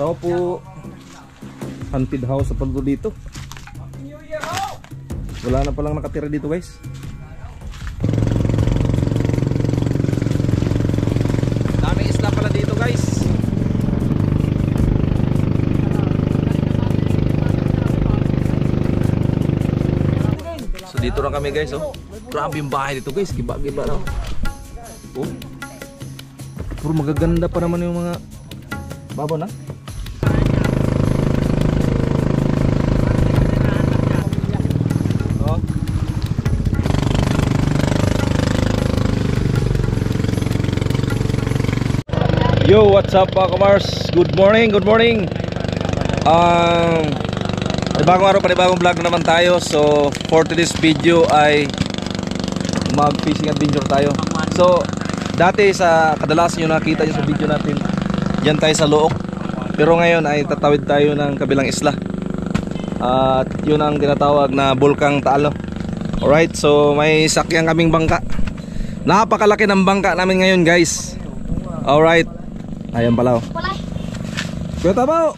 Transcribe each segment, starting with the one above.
Tao po, haunted house sa paldo dito. Wala na palang nakatira dito guys. Daming isla pala dito guys. So dito na kami guys, oh. Grabe yung bahay dito guys, giba-giba na. Oh. Puro magaganda pa naman yung mga babo na. Yo, what's up mga kamars? Good morning, good morning. Panibagong araw, panibagong vlog na naman tayo. So, for today's video ay mag-fishing adventure tayo. So, dati sa kadalasan yung nakita nyo sa video natin, dyan tayo sa Look. Pero ngayon ay tatawid tayo ng kabilang isla. At yun ang tinatawag na Bulkang Taalo. Alright, so may sakyan kaming bangka. Napakalaki ng bangka namin ngayon guys. Alright. Ayan pala oh. Kuya Tabaw,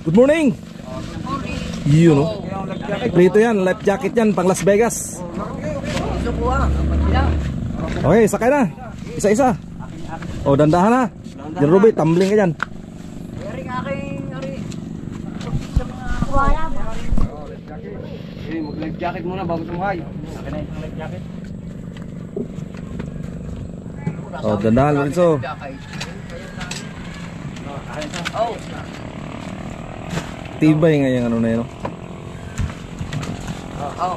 good morning. Yun oh. Prito yan, life jacket yan, pang Las Vegas. Okay, sakay na. Isa-isa. Oh, dandahan na. Diyan Ruby, tumbling ka dyan. Mag-life jacket muna bago sumuhay. Sakay na yung life jacket. Oh, dandahan Lorenzo. Oh. Tibay nga yung ano na yun. Oh.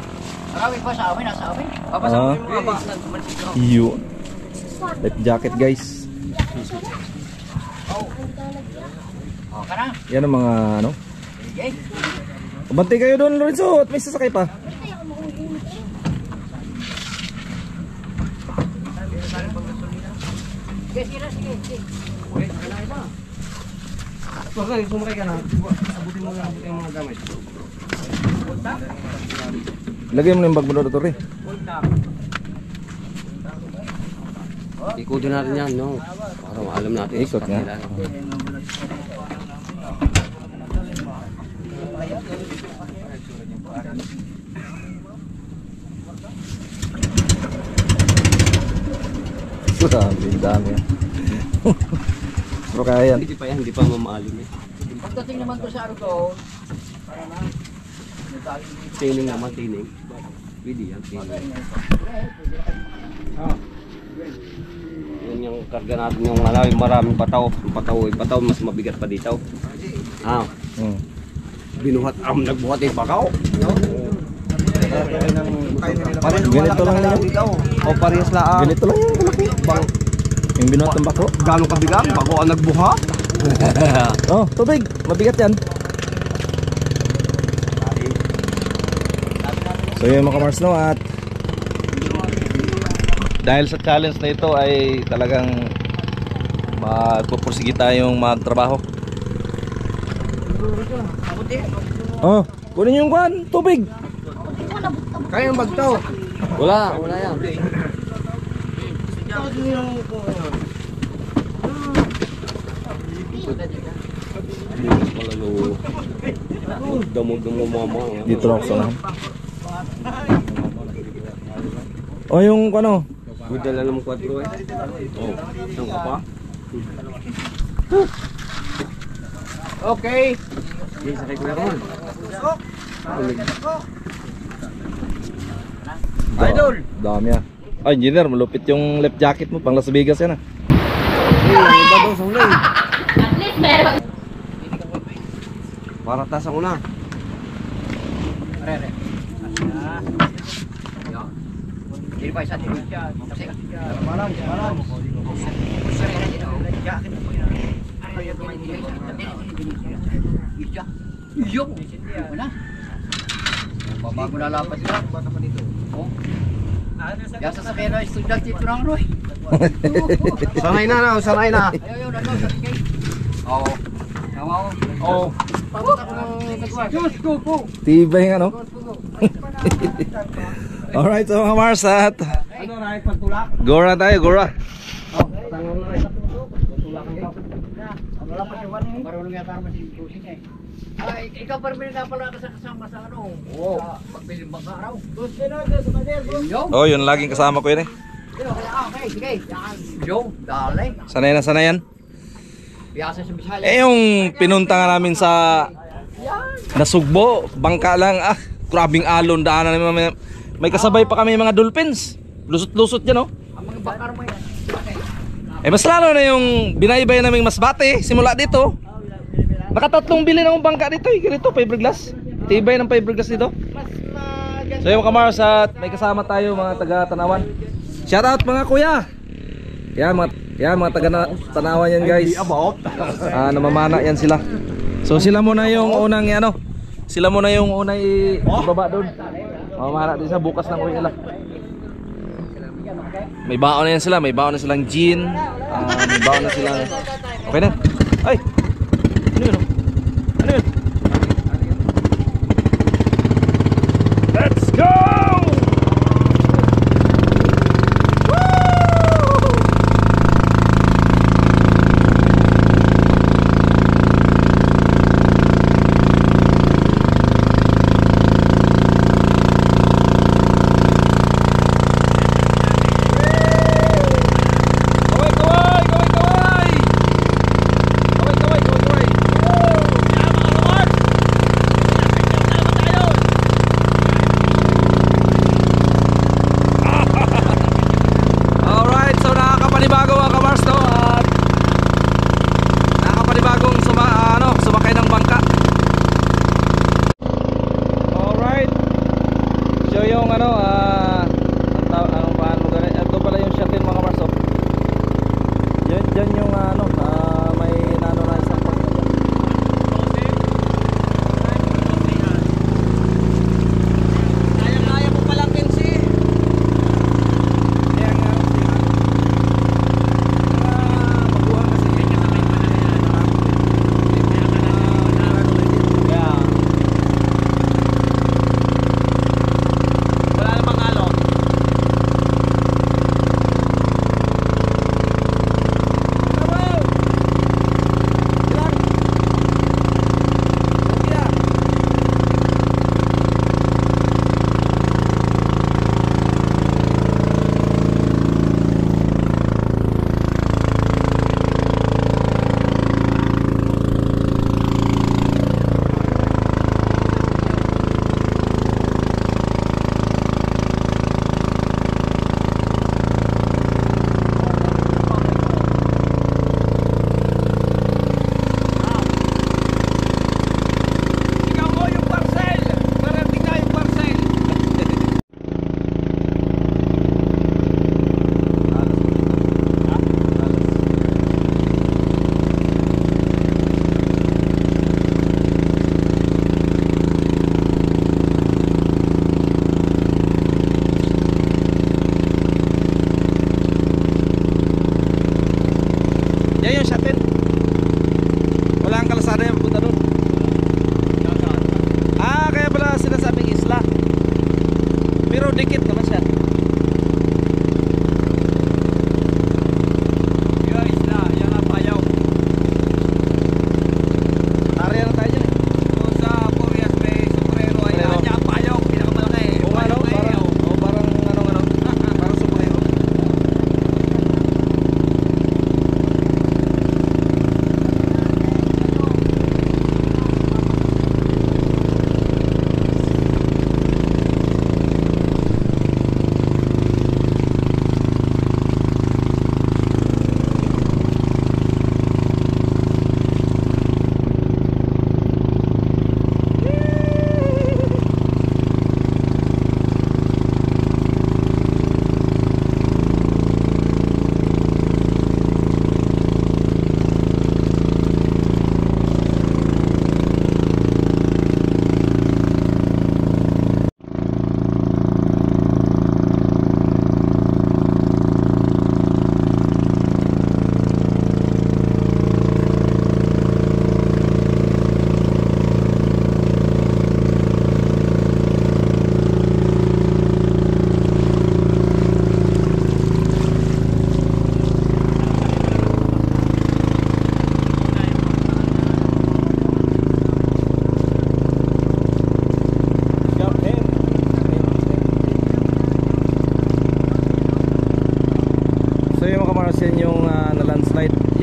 Marami pa sa amin, nasa amin. Papasok yung mga basta. Yun. Life jacket guys. Oh. Oh, ka na. Yan ang mga ano. Okay. Bantay kayo doon Lorenzo at may sasakay pa. Sige. Okay, sumakay ka na. Sabutin mo lang yung mga gamit. Lagay mo na yung bag mo doon, Tori. Ikutin natin yan, no? Para maalam natin. Ikot nga. Dami yan. Pero kaya yan. Hindi pa mamaalim eh. Pagdating naman to sa Argo, para na. Tining naman, tining. Pwede yan, tining. Yan yung karga natin yung yung maraming pataw. Yung pataw mas mabigat pa dito. Binuhat, nagbuhat yung bakaw. Ganito lang yan. O parehas lang. Ganito lang yung kalaki. Yung binuhat ng bako. Gano'ng kabigang? Bako ang nagbuhat? Oh, tubig. Mabigat yan. So yun mga kamars no, at dahil sa challenge na ito ay talagang magpupursige tayong magtrabaho. Oh, kunin yung kwan, tubig. Kaya yung bagtaw. Wala yan. Damo mama. Dito ako sa nahan. O yung ano? Budala ng 4 eh. Oh, ang pa. Okay. Yes, sakay ko naman. Idol. Dami ah. Ay, engineer, malupit yung left jacket mo, pang Las Vegas yan ah. At least meron. Para tasang una. Re. Hindi pa isa din. Kasi malam. Iyo. Wala. Bago na lapat sila. Oh. Yasa sa pera estudyant dito nang Roy. Sanay na. Ayaw, Oo. Oh. Tibay nga no? Alright, so mga Mars at Gora tayo, Gora. Wala pa si Juan eh. Marunong yata naman si Kusing eh. Ay, ikaw pa rin nga pala kasama sa ano. Oo. Magbiling bangka raw. Gusto na, sa mader. Yo. Oh, yun laging kasama ko yun eh. Okay, sige. Yan. Yo, dali. Sanay na sanay yan. Biyasa sa Bisaya. Eh yung pinunta nga namin sa Nasugbo, bangka lang. Ah, grabing alon, daanan namin. May kasabay pa kami mga dolphins. Lusot-lusot yan oh. Ang mga bangka mo yan. Eh mas lalo na yung binaybay naming Masbate simula dito. Nakatatlong bili ng bangka dito eh. Ganito, fiberglass. Tibay ng fiberglass dito. So yung kamars at may kasama tayo mga taga Tanawan. Shout out mga kuya. Yan mga taga Tanawan yan guys. Namamana yan sila. So sila muna yung unang ano. Sila muna yung unang ibaba doon. Mamamana din sa bukas ng uwi nila. May baon na yan sila, may baon na silang gin. May baon na silang. Okay na. Ay. Ano yun? Ano yun? Let's go!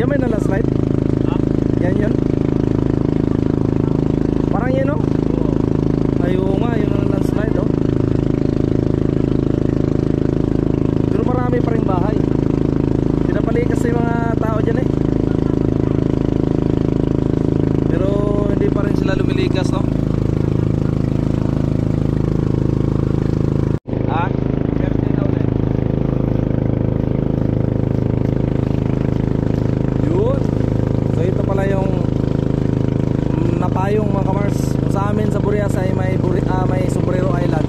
Yan may na-landslide? Yan yun? Parang yan oh. Ay oo nga, yun ang landslide oh. Pero marami pa rin bahay. Pinapali kasi mga tao dyan eh. Pero hindi pa rin sila lumilikas no. Ha? Yun. So ito pala yung napayong mga kamars. Sa amin sa Burias ay may Sombrero Island.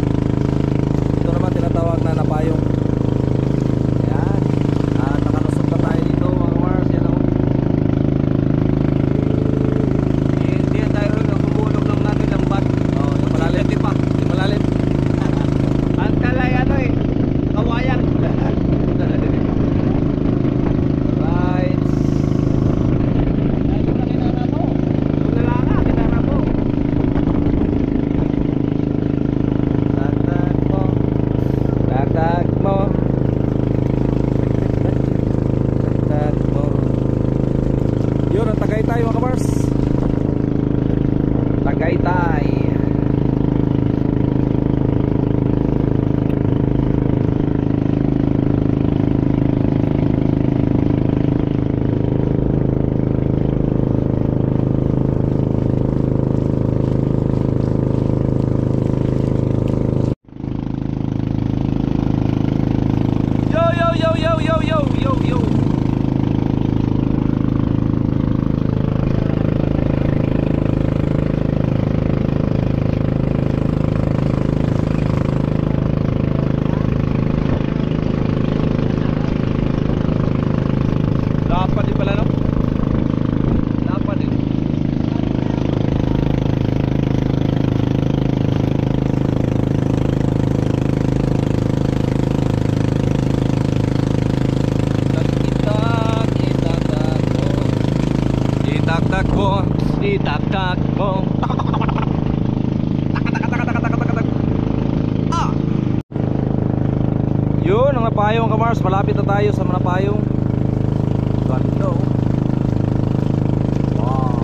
Ito naman tinatawag na napayong. Ayan. Nakalusot na tayo dito mga kamars. Yan o. Hindi tayo rin ang tumulog lang natin ng bat. Oo, yung malalim. Yung malalim. Ang talay ano eh. Kawayan. Right. Yun ang Tagaytay mga kabars. Tagaytay. Yo yo yo yo yo yo yo yo. Dapat din pala no? Dapat din. Itak-tak mo. Itak-tak mo. Tak-tak-tak-tak-tak-tak-tak. Ah! Yun ang napayong kamars. Malapit na tayo sa napayong. Ganda oh. Wow.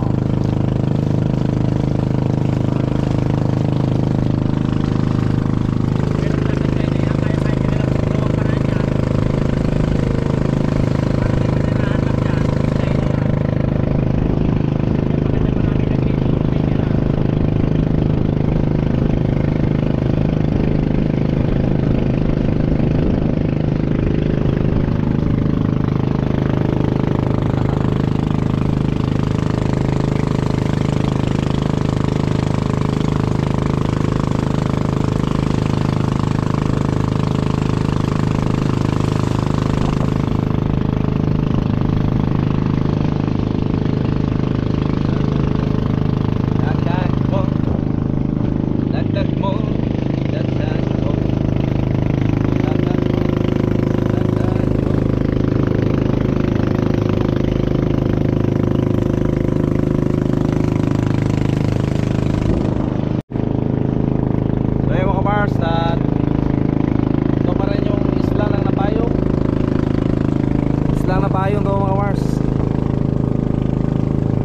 Napayong to mga Mars.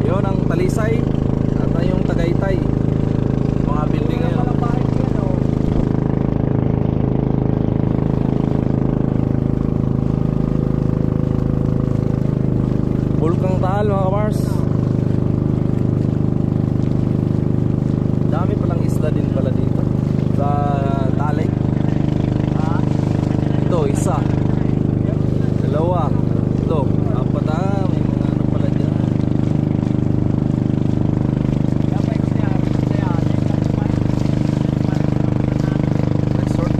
Yun ang Talisay at yung Tagaytay. Mga building ngayon. Bulkang Taal mga Mars. Dami palang isla din pala dito sa Taal. Ito isa, dalawa, ito, apat may mga ano pala dyan. Resort.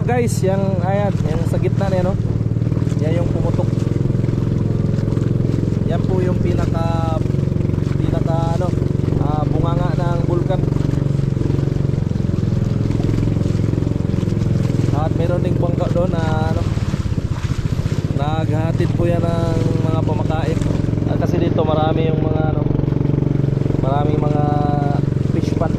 guys, yung ayan, yung sa gitna na yan, no? Yan yung pumutok. Yan po yung pinaka ano, bunganga ng bulkan. At meron ding bangka doon na ano, naghahatid po yan ng mga pamakain. Kasi dito marami yung mga ano, maraming mga fish pan.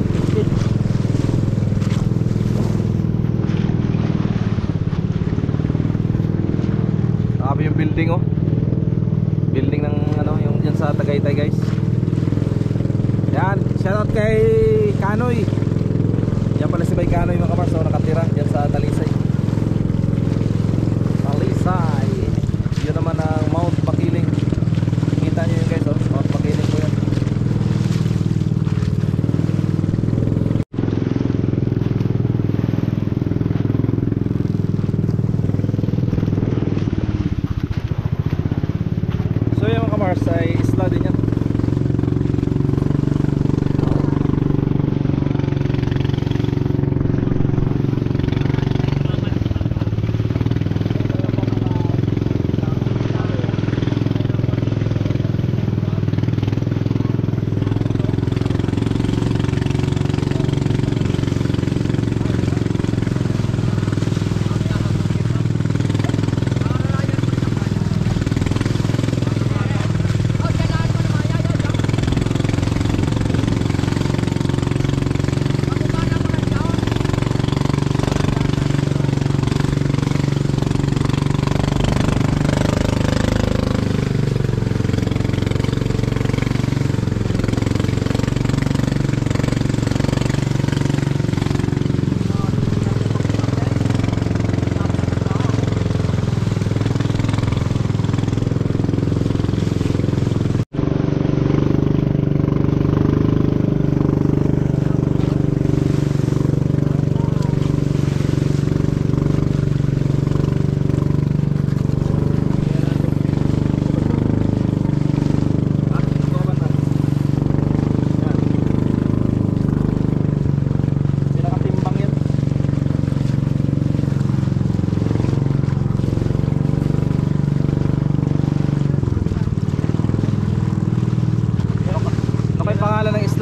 Sabi yung building, oh. Building ng ano, yung dyan sa Tagaytay, guys. Yan, shoutout kay Kanoy. Yan pala si Bay Kanoy, mga kamars, so nakatira dyan sa Talisay. Talisay. Yun naman ang Mount Makiling. Kita nyo yun, guys, oh. Mount Makiling po yan. So yung mga kamars ay isla din yan.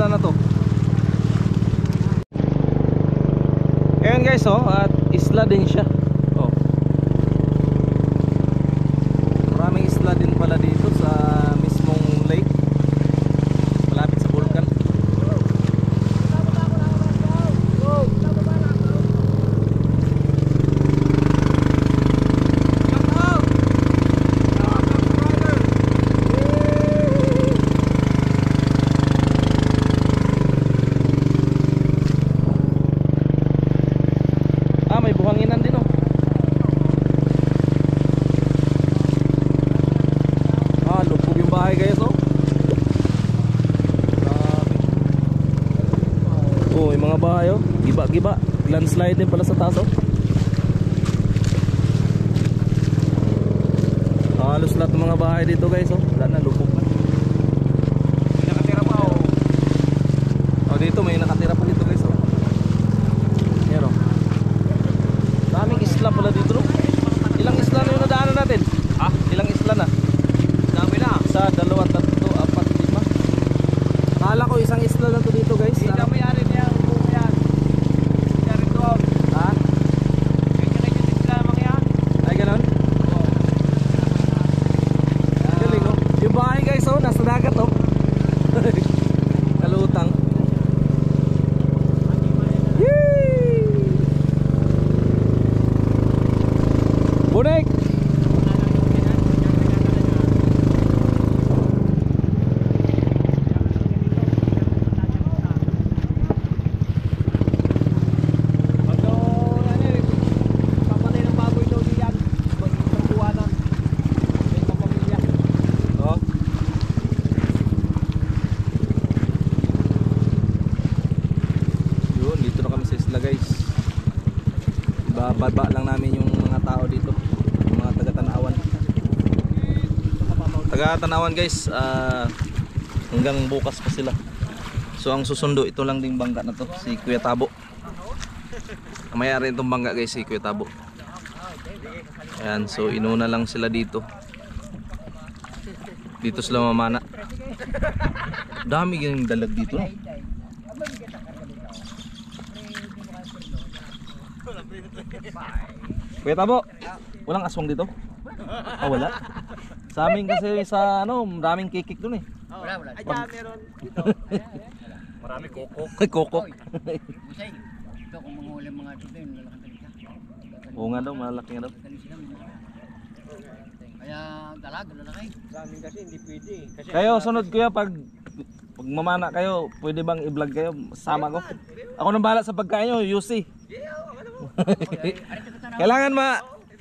Na to. Ayan guys, oh, at isla din siya. Oh. Maraming isla din pala dito sa mismong lake. Malapit sa bulkan. May buhanginan din, oh. Lubog yung bahay guys, oh. Oh, yung mga bahay, oh. Giba-giba. Landslide din pala sa taas, oh. Halos lahat ng mga bahay dito guys, oh. Wala na, lubog na. May nakatira pa, oh. Oh, dito may nakatira pa dito guys, oh. Yan, oh. Daming isla pala dito, no? Ilang isla na yung nadaanan natin? Ha? Ilang isla na? Dami na. Isa, dalawa, tatlo, apat, lima. Akala ko isang isla na to dito guys. Hindi kami ari niya, buong yan. Dari doon. Ha? Kanya-kanya din sila mga yan. Ay, ganon? Oo. Galing, oh. Yung bahay guys, oh, nasa dagat, oh. Kalutang. Bunek! Bababa lang namin yung mga tao dito, yung mga taga-Tanawan. Taga-Tanawan guys, hanggang bukas pa sila. So ang susundo ito lang ding bangka na to, si Kuya Tabo. Ang mayari itong bangga guys si Kuya Tabo. Ayan, so inuna lang sila dito. Dito sila mamana. Dami yung dalag dito. No? Kuya Tabo, walang aswang dito? Ah, wala? Sa amin kasi sa ano, maraming kikik dun eh. Wala. Ayan, meron dito. Marami kokok. Kokok. Busay. Ito kung manghuli mga ito din, lalaki talaga. Oo nga daw, malaki nga daw. Lalaki sila. Kaya dalag, lalaki. Sa amin kasi hindi pwede. Kasi Kayo sunod kuya pag mamana kayo, pwede bang i-vlog kayo? Sama ko. Ako nang bahala sa pagkain nyo, UC. Kailangan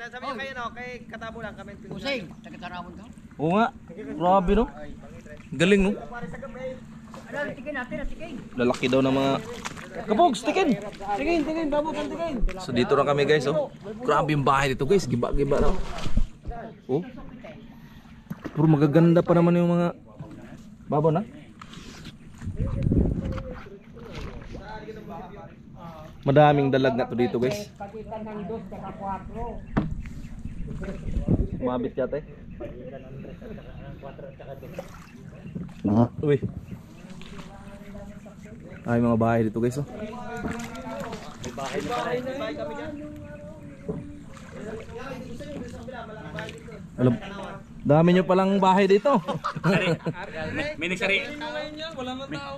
sabi niyo kayo no, kay Katabo lang kami. Busay, taga-tarawon ka. Oo nga. Grabe no. Galing no. Ano, tikin natin, tikin. Lalaki daw ng mga Kapogs, tikin. Tingin, babo kan tingin. So dito na kami guys oh. Grabe yung bahay dito guys, giba-giba na. Oh. Puro magaganda pa naman yung mga babaw na. Madaming dalag na to dito guys. Pagitan ng 2 at 4. Mabit yata eh. Uy. Ay mga bahay dito guys oh. Alam, dami nyo palang bahay dito. May nagsari.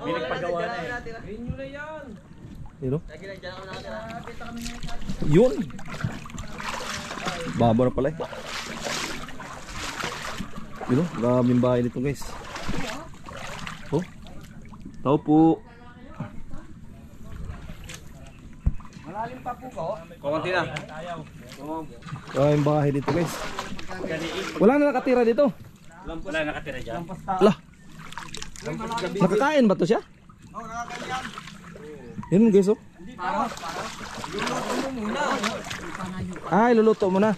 May nagpagawa na eh. Yun. Yun. Baba na pala eh. Yun, daming bahay dito guys. Oh. Tao po. Malalim pa po ko. Kukunti na. Daming bahay dito guys. Wala na nakatira dito. Wala nakatira dyan. Lah. Nakakain ba to siya? Oo, nakakain yan. Yun guys oh. Ay, luluto mo na.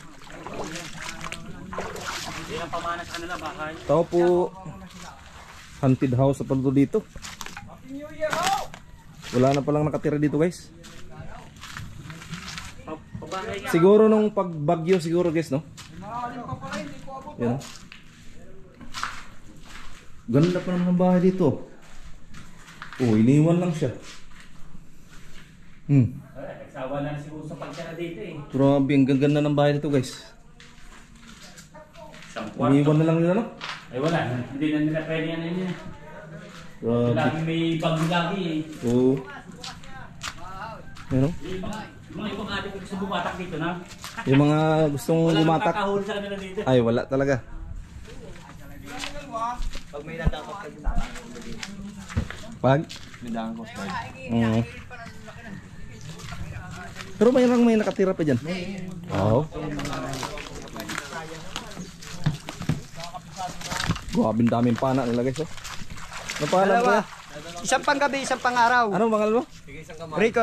Hindi lang pamana sa kanila bahay. Tao po. Haunted house sa palo dito. Wala na palang nakatira dito guys. Siguro nung pagbagyo siguro guys no. Yan. Ganda pa naman ng bahay dito. Oh, iniwan lang siya. Nagsawa na siguro sa pagkara dito eh. Grabe, ang gaganda ng bahay dito guys. Iniwan na lang nila no? Ay wala, hindi na nila pwede yan yun. Grabe. Lagi may bagong lagi eh. Oo. Ano? Mga ibang ating gusto bumatak dito na. Yung mga gustong Wala bumatak. nakakahuli sa kanila dito. Ay, wala talaga. Pag may nadakot ka dito. Pag? May dakot ka. Pero may nakatira pa dyan. Oo. Grabe, daming pana nila guys. Oh. Ano pangalan ko? Isang panggabi, isang pangaraw. Anong pangalan mo? Rico.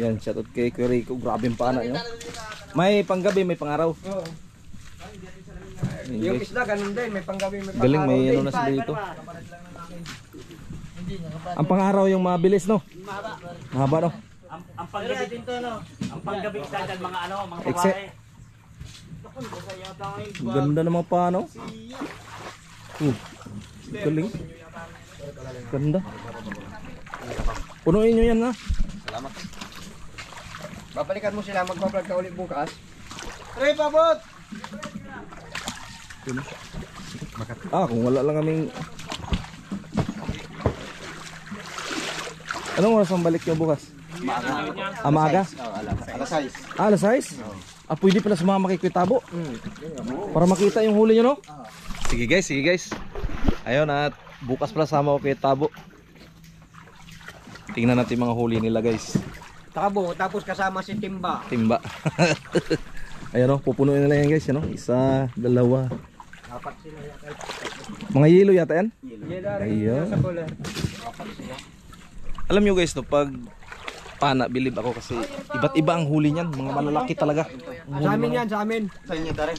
Yan, shoutout kay Kuya Rico. Grabe yung pana yun. May panggabi, may pangaraw. Oo. Yun, Yung guys. isda ganun din, may panggabi, may pangaraw. Galing, may ano na sila dito. Ang pangaraw yung mabilis no? Mahaba no? Ang panggabi dito no. Ang panggabi sa dyan, mga ano, mga Except- babae. Ang ganda ng mga pano. Galing. Ganda. Punuin nyo yan ha. Salamat. Babalikan mo sila, magbablog ka ulit bukas. Ray, pabot! Ah, kung wala lang kaming... Anong oras ang balik nyo bukas? Maaga? Alas 6. Ah, alas 6? Ah, pwede pala sumama kay Kuya Tabo. Para makita yung huli nyo no? Sige guys. Ayun at bukas pala sama ko kay Tabo. Tingnan natin mga huli nila guys. Tabo, tapos kasama si Timba. Timba. Ayan o, pupunuin nila yan guys. Yan, isa, dalawa. Apat sila yata. Mga yelo yata yan? Ayun. Sa cooler. Alam nyo guys no, pag pana, believe ako kasi iba't iba ang huli niyan. Mga malalaki talaga. Sa amin yan, sa amin. Sa inyo tarin.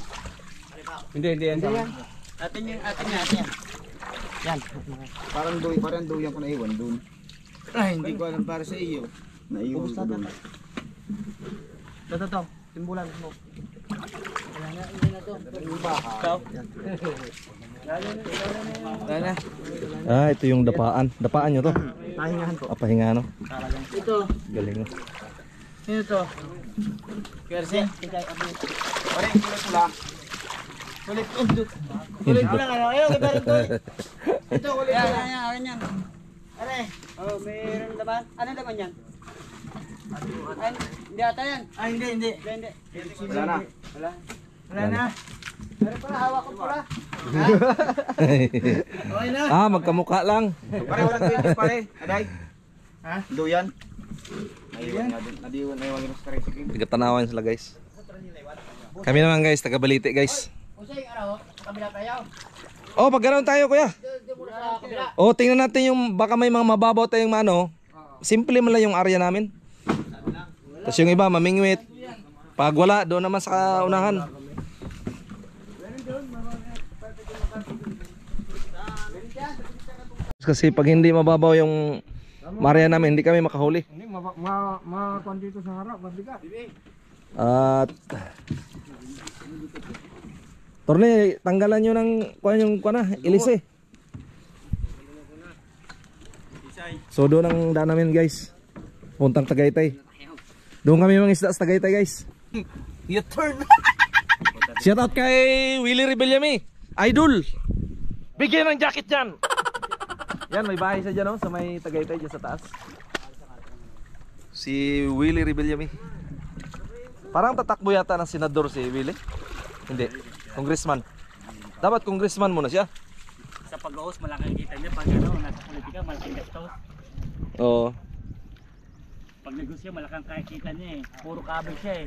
Hindi yan. Atin yan. Yan. Parang duyan ko na iwan doon. Ay, hindi ko alam para sa iyo. Naiwan ko doon. Ito. Timbulan mo. Wala na, hindi na to. Ikaw? Wala na. Ah, ito yung dapaan. Dapaan nyo to? Pahingahan po. Pahinga, no? Ito. Galing, no? Ito. Kersi. Pare, kulit mo lang. Kulit mo. Kulit mo lang ano. Ayaw, kibarin ko. Ito, kulit mo lang. Yan. Are. Oh, mayroon laman. Ano laman yan? Ay, hindi ata yan. Ah, hindi. Wala na. Wala na. Pero pala, hawak ko pala. Okay na. Ah, magkamukha lang. Pare, walang kwento pare. Aday. Ha? Duyan. Nadiwan yung stress. Tigatanawan sila, guys. Kami naman, guys, taga Balite, guys. Usay, ano? Kabila tayo. Oh, pag ganoon tayo, kuya. Doon muna sa kabila. Oh, tingnan natin yung baka may mga mababaw tayong ano. Simple man lang yung area namin. Tapos yung iba mamingwit. Pag wala, doon naman sa unahan. Kasi pag hindi mababaw yung area namin, hindi kami makahuli. Hindi, ma-kuan dito sa harap. Mabigat. At Torne, tanggalan nyo ng yung ilise. So doon ang daan namin, guys. Puntang Tagaytay. Doon kami mga isda sa Tagaytay, guys. U-turn. Shout out kay Willie Rebellami, idol. Bigyan ng jacket yan. Yan, may bahay siya dyan, no? Sa may Tagaytay dyan sa taas. Si Willie Rebellami. Parang tatakbo yata ng senador si Willie. Hindi, congressman. Dapat congressman muna siya. Sa pag-host malaking kita niya pag ano, nasa politika malaking gastos. Oo. Pag negosyo malaking kita niya eh. Puro kabel siya eh.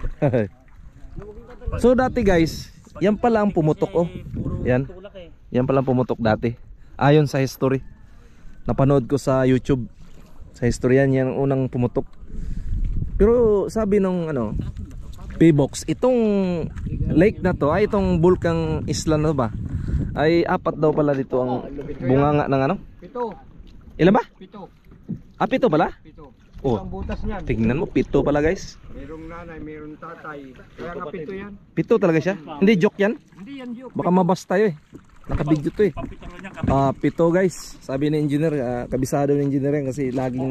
So dati, guys, yan pala ang pumutok, oh. Puro Yan. tulak eh. Yan pala ang pumutok dati. Ayon sa history. Napanood ko sa YouTube. Sa history yan ang unang pumutok. Pero sabi nung ano, P-Box, itong lake na to, ay itong bulkang isla na to ba, ay 4 daw pala dito ang bunganga ng ano? Pito. Ilan ba? Pito. Ah, 7 pala? Pito. Oh, Ang butas niyan. tingnan mo, 7 pala, guys. Mayroong nanay, mayroong tatay. Kaya nga pito yan. 7 talaga siya. Hindi joke yan. Hindi yan joke. Baka mabas tayo eh. Nakabidyo to eh. Pampitaro niya Ah, 7 guys. Sabi ni engineer, kabisado ng engineer yan kasi laging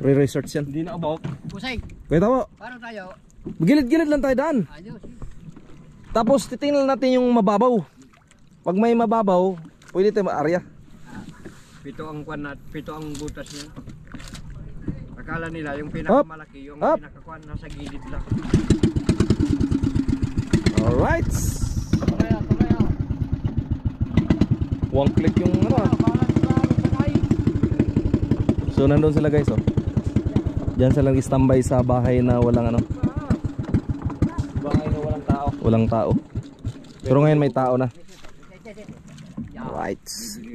nag-research yan. Hindi na abok. Usay, Kaya tawo, paano tayo? gilid-gilid lang tayo daan. Ayos. Tapos titingnan natin yung mababaw. Pag may mababaw, pwede tayo ma-area. Pito ang kwan at pito ang butas niyan. Akala nila yung pinakamalaki, yung Up. pinakakwan nasa gilid lang. Alright. One click yung ano. So nandun sila, guys, oh. Diyan sila nag-standby sa bahay na walang ano. Bahay na walang tao. Walang tao. Pero ngayon may tao na. Right.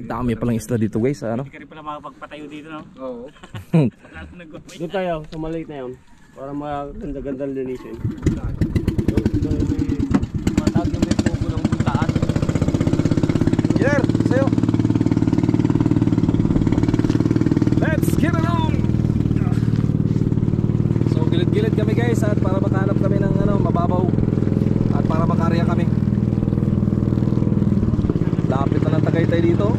Dami palang isla dito, guys, ano. Hindi ka rin pala makapagpatayo dito no? Oo. Lahat nag-wait. Doon tayo, sa maliit na yun. Para maganda-ganda linisin. Matawag yung may pugo ng butaan. Engineer, sa'yo. Let's get it on. So gilid-gilid kami, guys, at para makahanap kami ng ano, mababaw. At para makarya kami. Lapit na ng Tagaytay dito.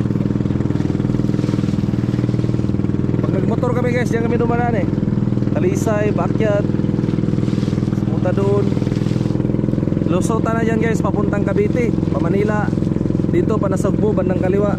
Pag nagmotor kami, guys, diyan kami dumanan eh. Talisay, Bakyat, punta doon. Lusotan na dyan, guys, papuntang Cavite, pa Manila. Dito pa Nasugbu, bandang kaliwa.